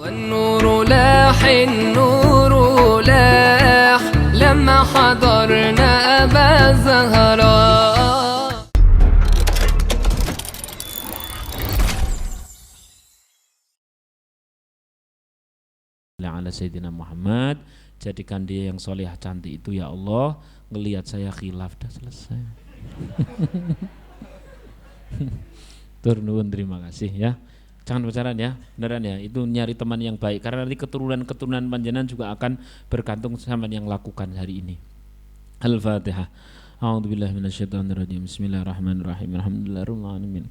النور لاح النور لاح لما حضرنا أبا زهراء. Ala Sayyidina Muhammad, jadikan dia yang soleh cantik itu ya Allah. Ngelihat saya khilaf, dah selesai. Turun, terima kasih ya. Jangan pacaran ya, beneran ya. Itu nyari teman yang baik, karena nanti keturunan panjenengan juga akan bergantung sama yang lakukan hari ini. Al-Fatihah. A'udzubillahi minasyaitonirrajim. Bismillahirrahmanirrahim. Alhamdulillahirabbil alamin.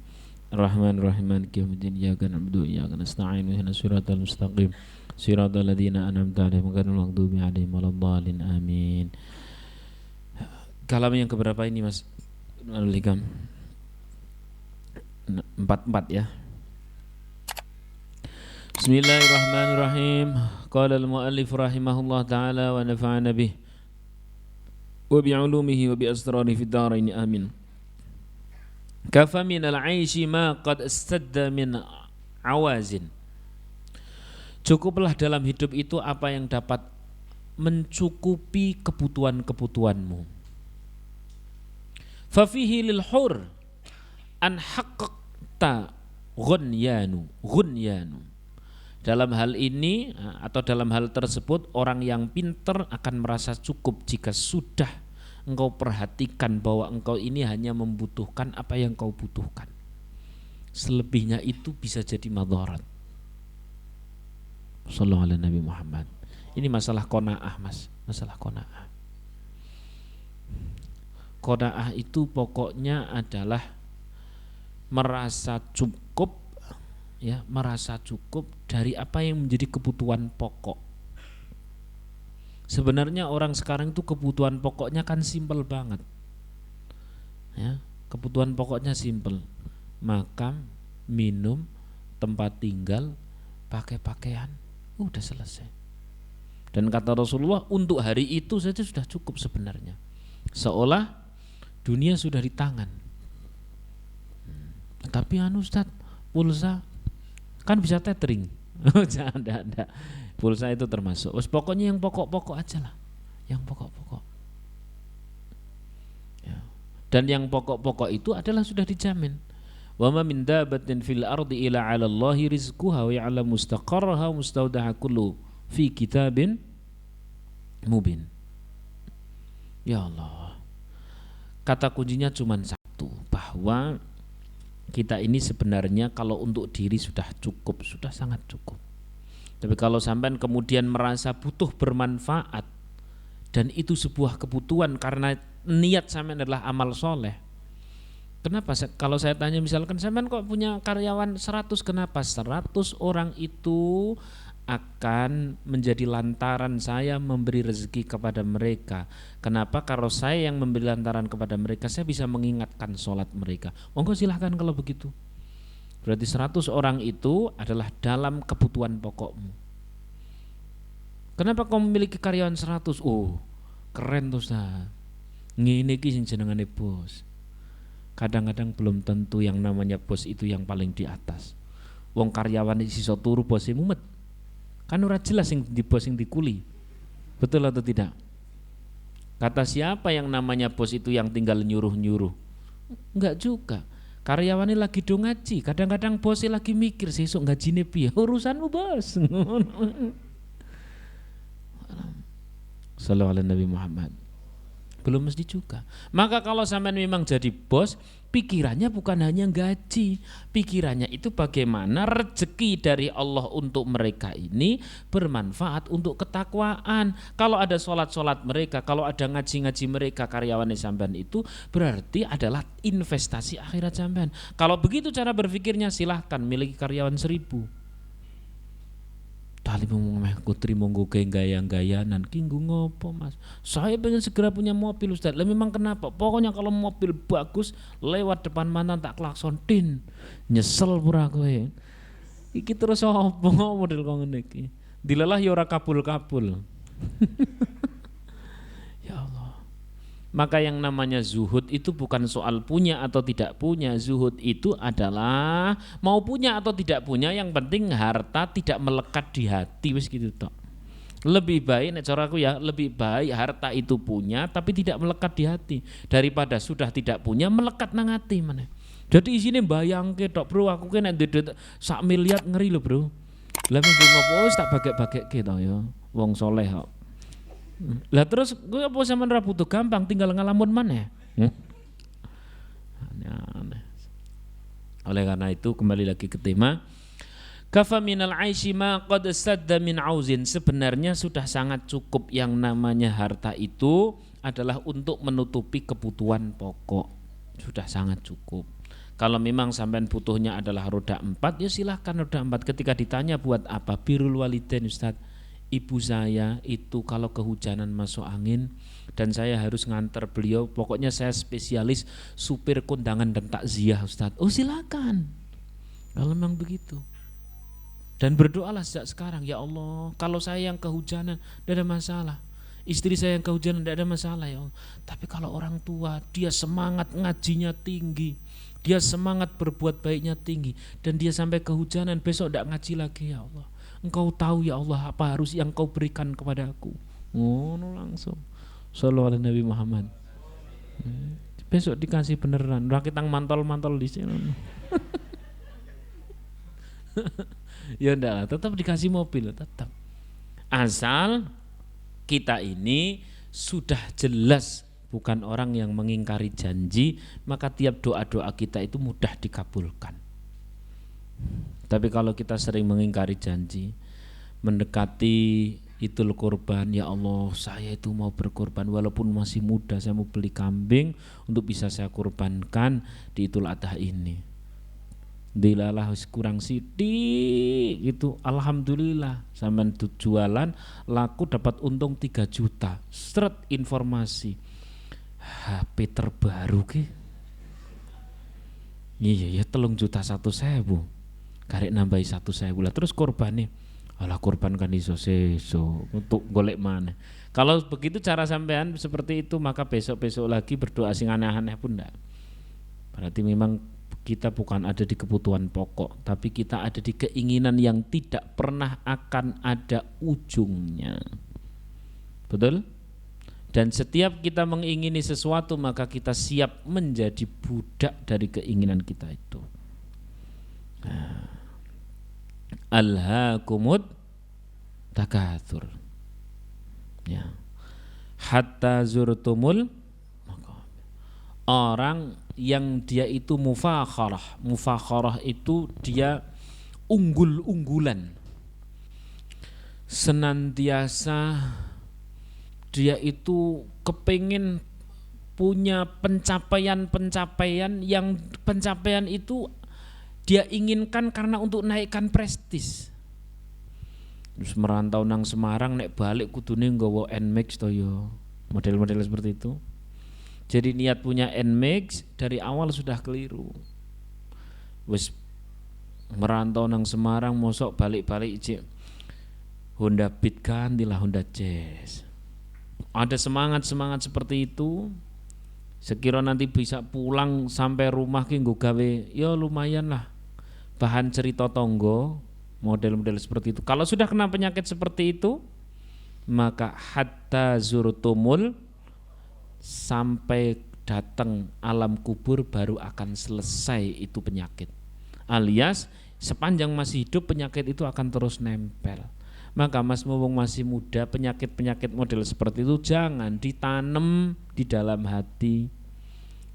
Arrahmanirrahim. Maliki yaumiddin. Iyyaka na'budu wa iyyaka nasta'in. Ihdinas siratal mustaqim. Siratal ladzina an'amta 'alaihim ghairil maghdubi 'alaihim waladdallin. Amin. Kalam yang keberapa ini Mas Al-Hikam? 44 ya. Bismillahirrahmanirrahim. Qala al-muallif rahimahullah ta'ala wa nafa'ana bih wa bi'ulumihi wa bi asrarihi fid dharain amin. Kafa min al-'aishi ma qad istadda min awazin. Cukuplah dalam hidup itu apa yang dapat mencukupi kebutuhan-kebutuhanmu. Fa fihi lil hur an haqqaqta ghunyanu. Dalam hal ini atau dalam hal tersebut, orang yang pintar akan merasa cukup jika sudah engkau perhatikan bahwa engkau ini hanya membutuhkan apa yang kau butuhkan. Selebihnya itu bisa jadi madharat. Sallallahu alaihi Nabi Muhammad. Ini masalah qanaah Mas, masalah qanaah. Qanaah itu pokoknya adalah merasa cukup, ya, merasa cukup dari apa yang menjadi kebutuhan pokok. Sebenarnya orang sekarang itu kebutuhan pokoknya kan simpel banget, ya, kebutuhan pokoknya simpel: makan, minum, tempat tinggal, pakai pakaian, udah selesai. Dan kata Rasulullah, untuk hari itu saja sudah cukup sebenarnya, seolah dunia sudah di tangan. Tapi Ustaz, pulsa kan bisa tethering. Jangan. Pulsa itu termasuk. Pokoknya yang pokok-pokok aja lah, yang pokok-pokok. Ya. Dan yang pokok-pokok itu adalah sudah dijamin. Wa ma min dabbatin fil ardi illa 'ala Allahi rizquha wa ya'lamu mustaqarraha wa mustawda'aha kullu fi kitabin mubin. Ya Allah. Kata kuncinya cuma satu, bahwa kita ini sebenarnya kalau untuk diri sudah cukup, sudah sangat cukup. Tapi kalau sampean kemudian merasa butuh bermanfaat dan itu sebuah kebutuhan karena niat sampean adalah amal soleh. Kenapa? Kalau saya tanya misalkan sampean kok punya karyawan 100, kenapa? 100 orang itu akan menjadi lantaran saya memberi rezeki kepada mereka. Kenapa? Kalau saya yang memberi lantaran kepada mereka, saya bisa mengingatkan sholat mereka. Monggo silahkan kalau begitu. Berarti 100 orang itu adalah dalam kebutuhan pokokmu. Kenapa kau memiliki karyawan 100? Oh, keren tuh Ustaz. Ngene iki sing jenengane bos. Kadang-kadang belum tentu yang namanya bos itu yang paling di atas. Wong karyawan iso turu bose mumet. Kan ora jelas yang di bos yang dikuli. Betul atau tidak? Kata siapa yang namanya bos itu yang tinggal nyuruh-nyuruh? Enggak juga. Karyawannya lagi do ngaji, kadang-kadang bosnya lagi mikir sesuk gajine piye. Urusanmu bos. Sallallahu alaihi Nabi Muhammad. Belum mesti juga. Maka kalau sampean memang jadi bos, pikirannya bukan hanya gaji, pikirannya itu bagaimana rezeki dari Allah untuk mereka ini bermanfaat untuk ketakwaan. Kalau ada sholat-sholat mereka, kalau ada ngaji-ngaji mereka, karyawan sampean itu berarti adalah investasi akhirat sampean. Kalau begitu cara berpikirnya, silahkan miliki karyawan 1000. Tali ngomong kutri monggo gaya-gayanan kinggu ngopo Mas, saya pengen segera punya mobil Ustaz. Lah memang kenapa? Pokoknya kalau mobil bagus lewat depan mantan tak klakson tin. Nyesel pura kowe. Iki terus opo model kok ngene iki. Dilelah ya ora kabul-kabul. Ya Allah. Maka yang namanya zuhud itu bukan soal punya atau tidak punya. Zuhud itu adalah mau punya atau tidak punya, yang penting harta tidak melekat di hati, wis gitu tok. Lebih baik nek cara aku ya, lebih baik harta itu punya tapi tidak melekat di hati daripada sudah tidak punya melekat nang hati mana. Jadi isine bayangke tok, Bro, aku ki nek duit sak miliar ngeri lho, Bro. Lah minggu ngopo wis tak bagek-bageke to ya. Wong soleh kok. Lah terus gue apa sampean ra butuh, gampang tinggal ngalamun maneh. Aneh. Oleh karena itu kembali lagi ke tema kafa minal aishi ma qad sadda min auzin. Sebenarnya sudah sangat cukup yang namanya harta itu adalah untuk menutupi kebutuhan pokok. Sudah sangat cukup. Kalau memang sampean butuhnya adalah roda 4, ya silahkan roda 4. Ketika ditanya buat apa, birrul walidain Ustaz, ibu saya itu kalau kehujanan masuk angin dan saya harus nganter beliau, pokoknya saya spesialis supir kondangan dan takziah Ustaz. Oh silakan kalau memang begitu. Dan berdoalah sejak sekarang, ya Allah, kalau saya yang kehujanan tidak ada masalah, istri saya yang kehujanan tidak ada masalah ya Allah. Tapi kalau orang tua dia semangat ngajinya tinggi, dia semangat berbuat baiknya tinggi, dan dia sampai kehujanan besok tidak ngaji lagi, ya Allah, Engkau tahu ya Allah apa harus yang Kau berikan kepada aku. Langsung sallallahu alaihi Nabi Muhammad. Besok dikasih beneran. Rakitang mantol-mantol di sini. Ya enggak lah, tetap dikasih mobil, tetap. Asal kita ini sudah jelas bukan orang yang mengingkari janji, maka tiap doa-doa kita itu mudah dikabulkan. Tapi kalau kita sering mengingkari janji, mendekati Idul Kurban, ya Allah saya itu mau berkorban walaupun masih muda, saya mau beli kambing untuk bisa saya kurbankan di Idul Adha ini. Dilalah kurang sidik itu, alhamdulillah sampean jualan laku dapat untung 3 juta. Seret informasi HP terbaru ki. Iya 3.100.000. Karek nambahi 1.000 lah, terus korbannya alah korban kan iso untuk golek mana. Kalau begitu cara sampean seperti itu, maka besok-besok lagi berdoa sing aneh-aneh pun enggak. Berarti memang kita bukan ada di kebutuhan pokok, tapi kita ada di keinginan yang tidak pernah akan ada ujungnya. Betul? Dan setiap kita mengingini sesuatu, maka kita siap menjadi budak dari keinginan kita itu. Alhaakumut takatsur, ya, hatta zurtumul maqabir. Orang yang dia itu mufakharah itu dia unggul-unggulan, senantiasa dia itu kepingin punya pencapaian yang pencapaian itu dia inginkan karena untuk naikkan prestis. Terus merantau nang Semarang nek balik kudune nggawa Nmax to yo. Model-model seperti itu. Jadi niat punya Nmax dari awal sudah keliru. Wis merantau nang Semarang mosok balik-balik cek Honda Beat gantilah Honda Jazz. Ada semangat seperti itu. Sekira nanti bisa pulang sampai rumah ki nggo gawe ya lumayan lah bahan cerita tonggo, model-model seperti itu. Kalau sudah kena penyakit seperti itu, maka hatta zurtumul, sampai datang alam kubur baru akan selesai itu penyakit. Alias sepanjang masih hidup penyakit itu akan terus nempel. Maka Mas mumpung masih muda, penyakit-penyakit model seperti itu jangan ditanam di dalam hati.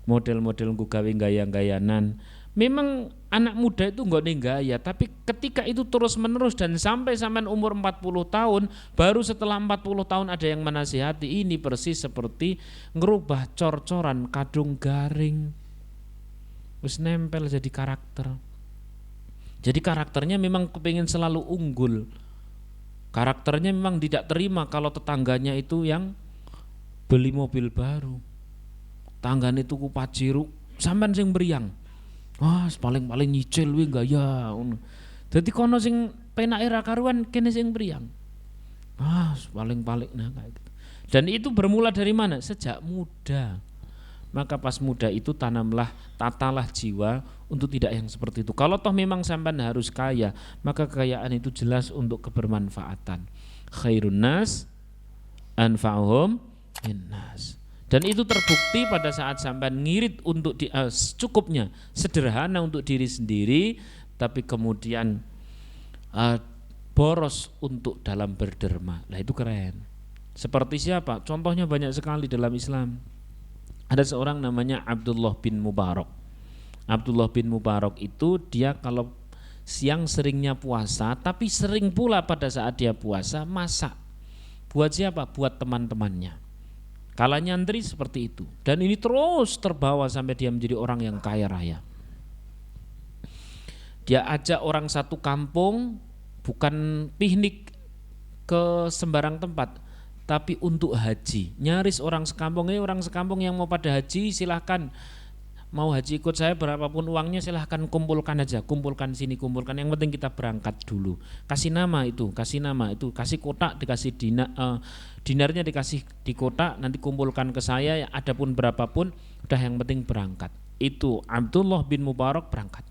Model-model nggo gawe gaya-gayanan. Memang anak muda itu enggak ning gaya, tapi ketika itu terus menerus dan sampai sampean umur 40 tahun, baru setelah 40 tahun ada yang menasihati, ini persis seperti ngerubah cor-coran kadung garing. Wis nempel jadi karakter. Jadi karakternya memang kepingin selalu unggul. Karakternya memang tidak terima kalau tetangganya itu yang beli mobil baru. Tanggane tuku Pajero, sampean sing mriyang. Wah, paling nyicil kuwi gaya ngono. Dadi kono sing penake ra karuan kene sing mriyang. Paling nah kayak gitu. Dan itu bermula dari mana? Sejak muda. Maka pas muda itu tatalah jiwa untuk tidak yang seperti itu. Kalau toh memang sampean harus kaya, maka kekayaan itu jelas untuk kebermanfaatan. Khairun nas anfa'uhum linnas. Dan itu terbukti pada saat sampean ngirit untuk cukupnya, sederhana untuk diri sendiri, tapi kemudian boros untuk dalam berderma. Nah itu keren. Seperti siapa? Contohnya banyak sekali dalam Islam. Ada seorang namanya Abdullah bin Mubarak. Abdullah bin Mubarak itu dia kalau siang seringnya puasa, tapi sering pula pada saat dia puasa masak. Buat siapa? Buat teman-temannya. Kala nyantri seperti itu. Dan ini terus terbawa sampai dia menjadi orang yang kaya raya. Dia ajak orang satu kampung, bukan piknik ke sembarang tempat, tapi untuk haji. Nyaris orang sekampung yang mau pada haji silahkan, mau haji ikut saya berapapun uangnya silahkan kumpulkan aja, kumpulkan sini, kumpulkan, yang penting kita berangkat dulu. Kasih nama itu, kasih kotak, dikasih dinarnya dikasih di kotak, nanti kumpulkan ke saya, adapun berapapun, udah yang penting berangkat. Itu Abdullah bin Mubarak berangkat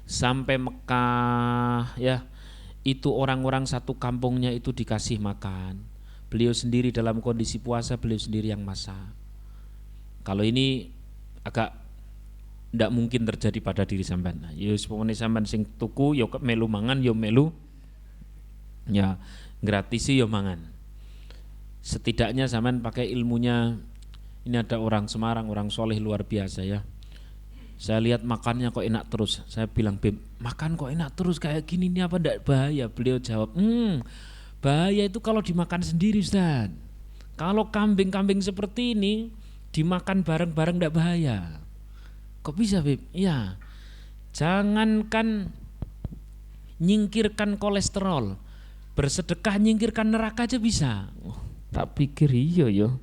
sampai Mekah ya. Itu orang-orang satu kampungnya itu dikasih makan. Beliau sendiri dalam kondisi puasa, beliau sendiri yang masak. Kalau ini agak tidak mungkin terjadi pada diri sampean. Ya sepomone sampean sing tuku ya melu mangan ya melu ya gratis ya mangan. Setidaknya sampean pakai ilmunya. Ini ada orang Semarang, orang soleh luar biasa ya. Saya lihat makannya kok enak terus. Saya bilang, Beb, makan kok enak terus kayak gini, ini apa enggak bahaya? Beliau jawab, bahaya itu kalau dimakan sendiri, Ustaz. Kalau kambing-kambing seperti ini dimakan bareng-bareng enggak bahaya. Kok bisa, Beb? Iya. Jangankan nyingkirkan kolesterol, bersedekah nyingkirkan neraka aja bisa. Oh, tak pikir iya yo.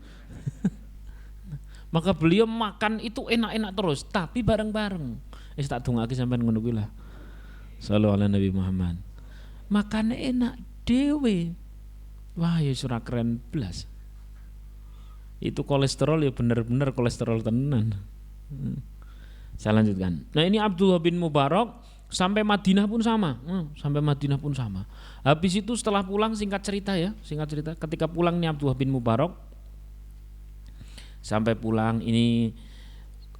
Maka beliau makan itu enak-enak terus, tapi bareng-bareng. Tak dongake sampean ngono kuwi lah. Sallallahu ala Nabi Muhammad. Makannya enak dewe. Wah, ya surah keren blas. Itu kolesterol ya bener-bener kolesterol tenan. Saya lanjutkan. Nah, ini Abdullah bin Mubarak sampai Madinah pun sama. Habis itu setelah pulang, singkat cerita, ketika pulang nih Abdullah bin Mubarak, sampai pulang ini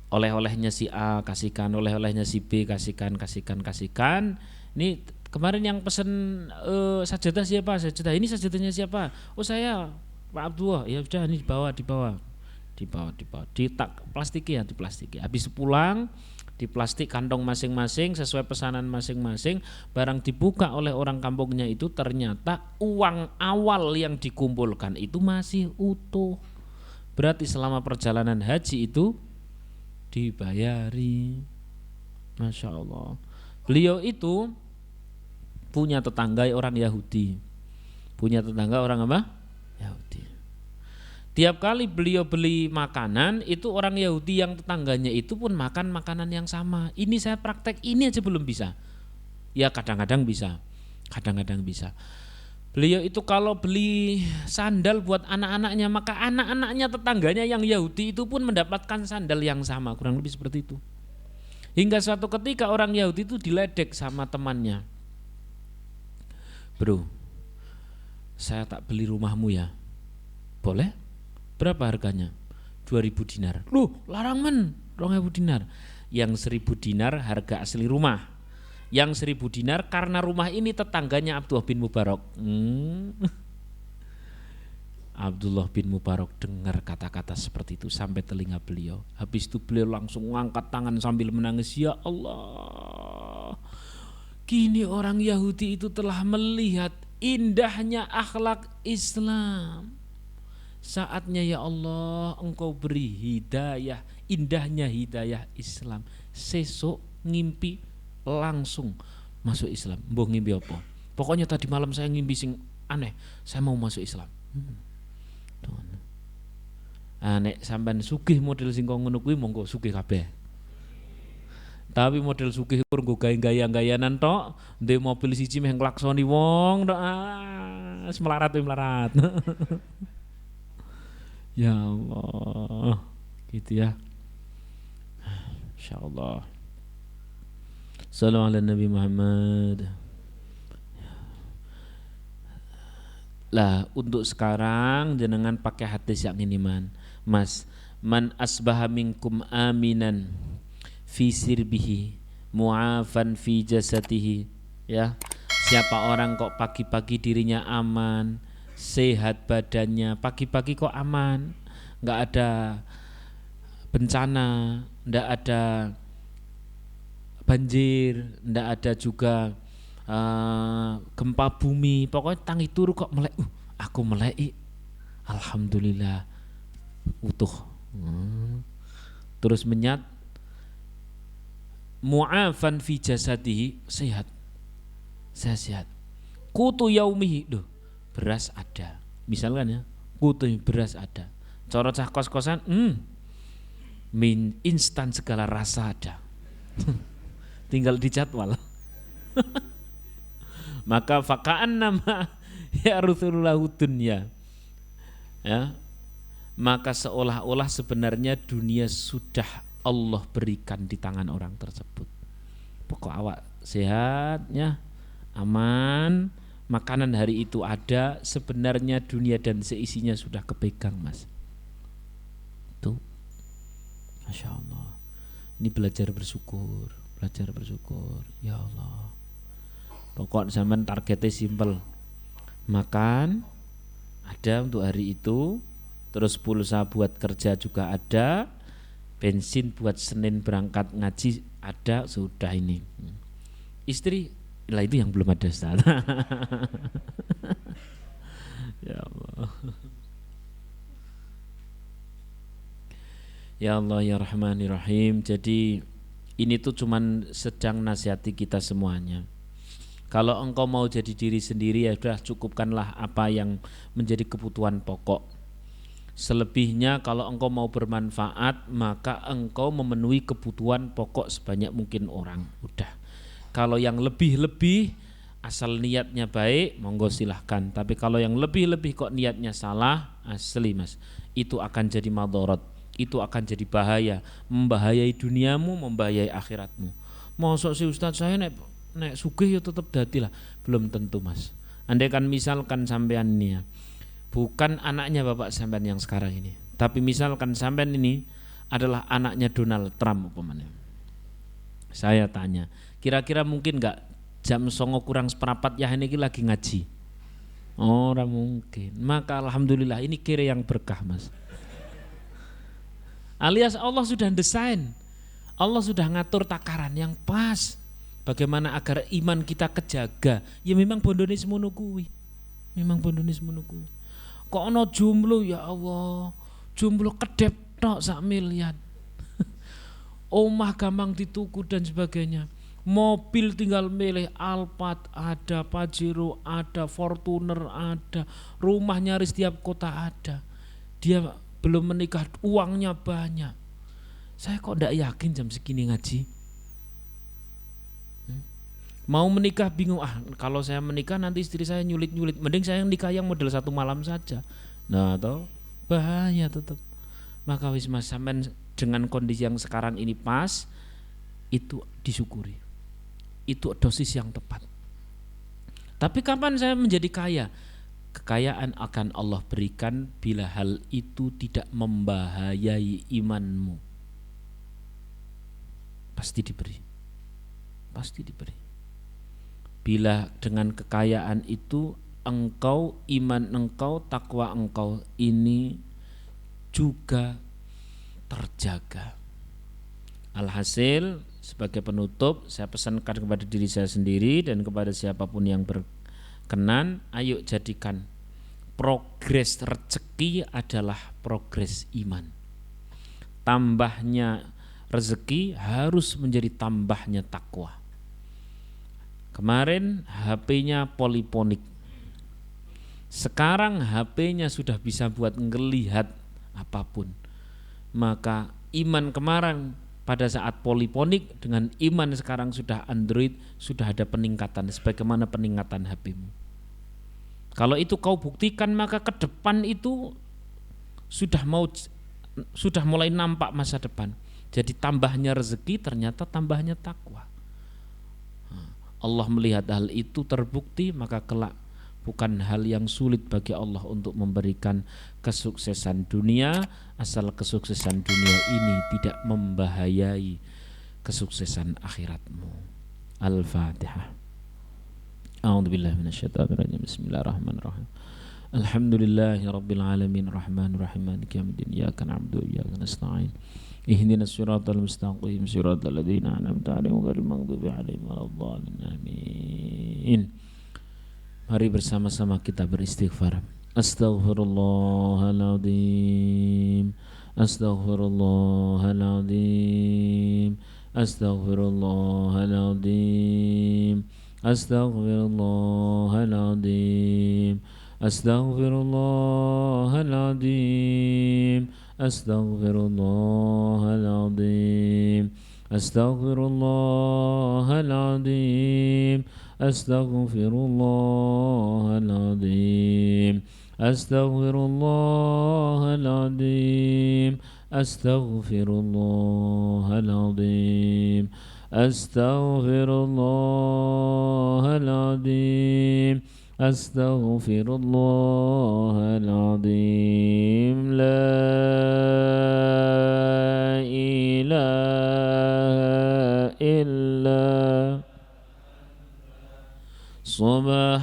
oleh-olehnya si A kasihkan, oleh-olehnya si B kasihkan. Ini kemarin yang pesen sajadah siapa? Sajadah ini sajadahnya siapa? Oh saya, Pak Abdullah. Ya sudah, ini dibawa. Diplastiki. Habis pulang di plastik kantong masing-masing sesuai pesanan masing-masing. Barang dibuka oleh orang kampungnya itu ternyata uang awal yang dikumpulkan itu masih utuh. Berarti selama perjalanan haji itu dibayari. Masya Allah. Beliau itu punya tetangga orang Yahudi. Yahudi. Tiap kali beliau beli makanan, itu orang Yahudi yang tetangganya itu pun makan makanan yang sama. Ini saya praktek, ini aja belum bisa. Ya kadang-kadang bisa. Beliau itu kalau beli sandal buat anak-anaknya, maka anak-anaknya tetangganya yang Yahudi itu pun mendapatkan sandal yang sama, kurang lebih seperti itu. Hingga suatu ketika orang Yahudi itu diledek sama temannya. Bro, saya tak beli rumahmu ya. Boleh? Berapa harganya? 2000 dinar. Loh, larang men, 2000 dinar. Yang 1000 dinar harga asli rumah. Yang 1000 dinar karena rumah ini tetangganya Abdullah bin Mubarak. Abdullah bin Mubarak dengar kata-kata seperti itu sampai telinga beliau. Habis itu beliau langsung mengangkat tangan sambil menangis. Ya Allah, kini orang Yahudi itu telah melihat indahnya akhlak Islam. Saatnya ya Allah engkau beri hidayah, indahnya hidayah Islam. Sesok ngimpi langsung masuk Islam. Mbah ngimpi apa? Pokoknya tadi malam saya ngimpi sing aneh, saya mau masuk Islam. Nek sampean sugih model sing kok ngono kuwi monggo sugih kabeh. Tapi model sugih kur nggo gaya-gayanan tok, ndek mobil siji meh nglaksoni wong tok, melarat. Ya Allah, gitu ya. Insyaallah. Sallallahu ala Nabi Muhammad. Lah untuk sekarang jenengan pakai hadis yang ini Mas. Man asbaha minkum aminan fi sirbihi mu'afan fi jasadihi, ya. Siapa orang kok pagi-pagi dirinya aman, sehat badannya, pagi-pagi kok aman, nggak ada bencana, nggak ada banjir, nggak ada juga gempa bumi, pokoknya tangi turu kok melek, aku melek, alhamdulillah utuh. Terus menyat mu'afan fi jasadihi, sehat, saya sehat. Kutu yaumihi, beras ada, misalkan ya, kutu beras ada. Cara cah kos-kosan, instan segala rasa ada. Tinggal dijadwal. Maka fakaan nama ya Rasulullah dunya, ya, maka seolah-olah sebenarnya dunia sudah Allah berikan di tangan orang tersebut. Pokok awak sehatnya, aman, makanan hari itu ada, sebenarnya dunia dan seisinya sudah kepegang, Mas. Tuh, Masya Allah. Ini belajar bersyukur, ya Allah. Pokok zaman targetnya simpel, makan ada untuk hari itu, terus pulsa buat kerja juga ada, bensin buat Senin berangkat ngaji ada, sudah ini. Istri lah itu yang belum ada, Ustaz. Ya Allah. Ya Allah ya Rahmanir Rahim. Jadi ini tuh cuman sedang nasihati kita semuanya. Kalau engkau mau jadi diri sendiri, ya sudah, cukupkanlah apa yang menjadi kebutuhan pokok. Selebihnya kalau engkau mau bermanfaat, maka engkau memenuhi kebutuhan pokok sebanyak mungkin orang. Udah. Kalau yang lebih-lebih, asal niatnya baik, monggo silahkan. Tapi kalau yang lebih-lebih kok niatnya salah, asli Mas, itu akan jadi madharat, itu akan jadi bahaya, membahayai duniamu, membahayai akhiratmu. Mosok si Ustadz saya nek sugih ya tetap dadi lah, belum tentu Mas. Andai kan misalkan sampean ini ya, bukan anaknya bapak sampean yang sekarang ini, tapi misalkan sampean ini adalah anaknya Donald Trump umpamanya. Saya tanya, kira-kira mungkin nggak jam 09.00 kurang seperempat ya ini lagi ngaji? Orang mungkin. Maka alhamdulillah ini kira yang berkah Mas. Alias Allah sudah desain, Allah sudah ngatur takaran yang pas. Bagaimana agar iman kita kejaga? Ya memang bondone semono kuwi. Kok ono jumlah, ya Allah, jumlah kedep tok sak miliar. Omah gampang dituku dan sebagainya. Mobil tinggal milih, Alphard ada, Pajero ada, Fortuner ada, rumah nyaris tiap kota ada. Dia belum menikah, uangnya banyak. Saya kok ndak yakin jam segini ngaji. Mau menikah bingung, kalau saya menikah nanti istri saya nyulit-nyulit, mending saya nikah yang model 1 malam saja. Nah toh bahaya tetap. Maka wis Mas, sampean dengan kondisi yang sekarang ini pas, itu disyukuri, itu dosis yang tepat. Tapi kapan saya menjadi kaya? Kekayaan akan Allah berikan bila hal itu tidak membahayai imanmu. Pasti diberi. Bila dengan kekayaan itu engkau, iman engkau, takwa engkau ini juga terjaga. Alhasil sebagai penutup, saya pesankan kepada diri saya sendiri dan kepada siapapun yang berkenan, ayo jadikan progres rezeki adalah progres iman. Tambahnya rezeki harus menjadi tambahnya takwa. Kemarin HP-nya poliponik, sekarang HP-nya sudah bisa buat ngelihat apapun. Maka iman kemarin pada saat poliponik dengan iman sekarang sudah Android, sudah ada peningkatan sebagaimana peningkatan HP-mu. Kalau itu kau buktikan, maka ke depan itu sudah mulai nampak masa depan. Jadi tambahnya rezeki ternyata tambahnya takwa. Allah melihat hal itu terbukti, maka kelak bukan hal yang sulit bagi Allah untuk memberikan kesuksesan dunia, asal kesuksesan dunia ini tidak membahayai kesuksesan akhiratmu. Al-Fatihah. A'udzubillahi minasyaitonirrajim. Bismillahirrahmanirrahim. Alhamdulillahi rabbil alamin, rahmanir rahim, maliki yaumiddin, iyyaka na'budu wa iyyaka nasta'in. Ihdinas siratal mustaqim, siratal ladzina an'amta 'alaihim ghairil maghdubi 'alaihim waladdallin. Amin. Mari bersama-sama kita beristighfar. Astaghfirullahaladzim, astaghfirullahaladzim, astaghfirullahaladzim, astaghfirullahaladzim, astaghfirullahaladzim, astaghfirullahaladzim, astaghfirullahaladzim, astaghfirullahaladzim, astaghfirullahaladzim, astaghfirullahaladzim, astaghfirullahaladzim, astaghfirullahaladzim. La ilaha illa subhanaka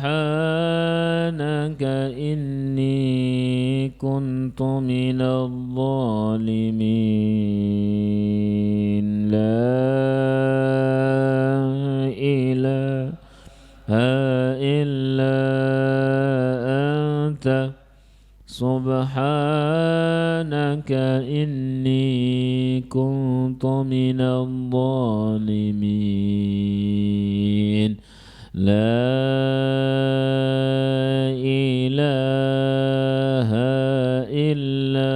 inni kuntu minadh dhalimin. La ilaha illa anta subhanaka inni kuntu minadh dhalimin. La ilaha illa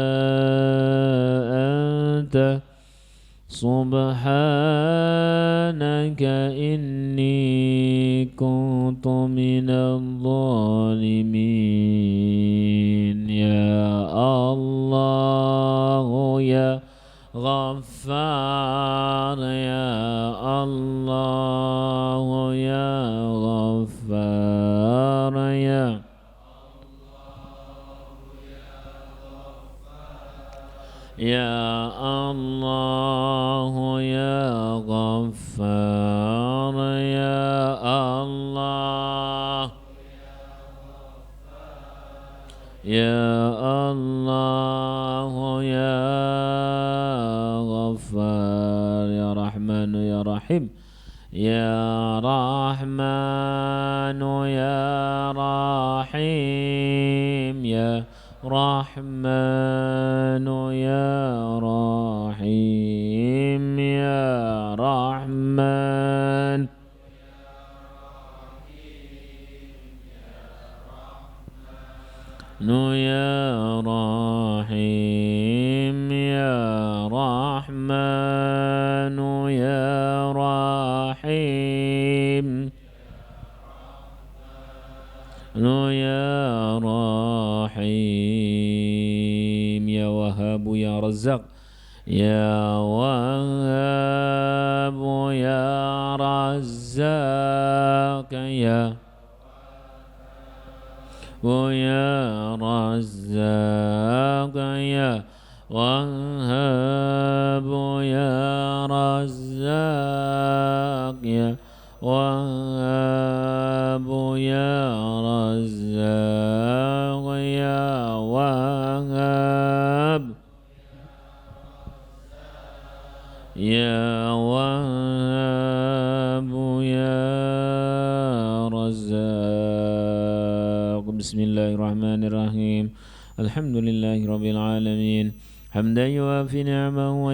anta subhanaka inni kuntu minadh dhalimin. Ya Allah ya Ghaffar, ya Allah ya Ghaffar, ya Allah ya Ghaffar, ya Allah ya Allah ya Ghaffar, ya Rahman ya Rahim, ya Rahman ya Rahim, ya Rahman ya Rahim, ya Rahman ya Rahim, ya Rahman ya Rahim, ya Rahim, ya Wahhab ya Razzaq, ya Wahhab ya Razzaq, ya Razzaq, ya Wahhab ya Razzaq, ya Wahhab ya Razzaq, ya Wahhab ya Wahhab ya Razzaq. Bismillahirrahmanirrahim. Alhamdulillahi rabbil alamin. Hamdan yuwafi ni'amahu wa